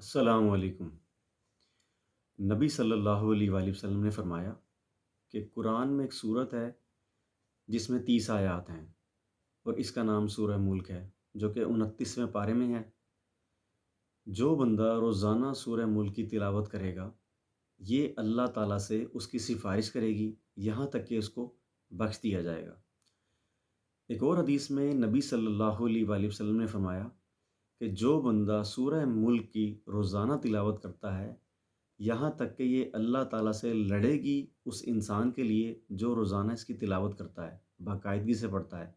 السلام علیکم۔ نبی صلی اللہ علیہ وآلہ وسلم نے فرمایا کہ قرآن میں ایک صورت ہے جس میں 30 آیات ہیں، اور اس کا نام سورہ ملک ہے، جو کہ 29ویں پارے میں ہے۔ جو بندہ روزانہ سورہ ملک کی تلاوت کرے گا، یہ اللہ تعالیٰ سے اس کی سفارش کرے گی یہاں تک کہ اس کو بخش دیا جائے گا۔ ایک اور حدیث میں نبی صلی اللہ علیہ وآلہ وسلم نے فرمایا کہ جو بندہ سورہ ملک کی روزانہ تلاوت کرتا ہے، یہاں تک کہ یہ اللہ تعالیٰ سے لڑے گی اس انسان کے لیے جو روزانہ اس کی تلاوت کرتا ہے، باقاعدگی سے پڑھتا ہے،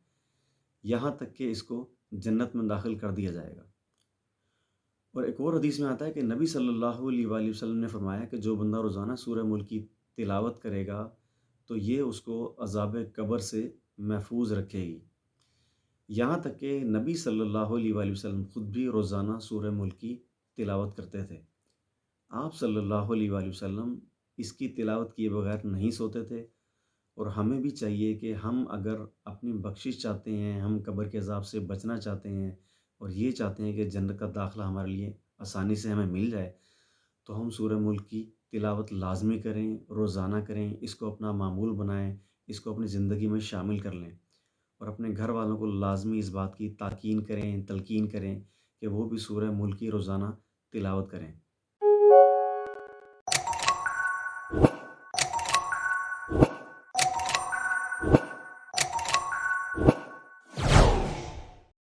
یہاں تک کہ اس کو جنت میں داخل کر دیا جائے گا۔ اور ایک اور حدیث میں آتا ہے کہ نبی صلی اللہ علیہ وآلہ وسلم نے فرمایا کہ جو بندہ روزانہ سورہ ملک کی تلاوت کرے گا تو یہ اس کو عذاب قبر سے محفوظ رکھے گی۔ یہاں تک کہ نبی صلی اللہ علیہ وآلہ وسلم خود بھی روزانہ سورہ ملک کی تلاوت کرتے تھے۔ آپ صلی اللہ علیہ وآلہ وسلم اس کی تلاوت کیے بغیر نہیں سوتے تھے، اور ہمیں بھی چاہیے کہ ہم اگر اپنی بخشش چاہتے ہیں، ہم قبر کے عذاب سے بچنا چاہتے ہیں، اور یہ چاہتے ہیں کہ جنت کا داخلہ ہمارے لیے آسانی سے ہمیں مل جائے، تو ہم سورہ ملک کی تلاوت لازمی کریں، روزانہ کریں، اس کو اپنا معمول بنائیں، اس کو اپنی زندگی میں شامل کر لیں، اور اپنے گھر والوں کو لازمی اس بات کی تاکین کریں، تلقین کریں کہ وہ بھی سورہ ملک کی روزانہ تلاوت کریں۔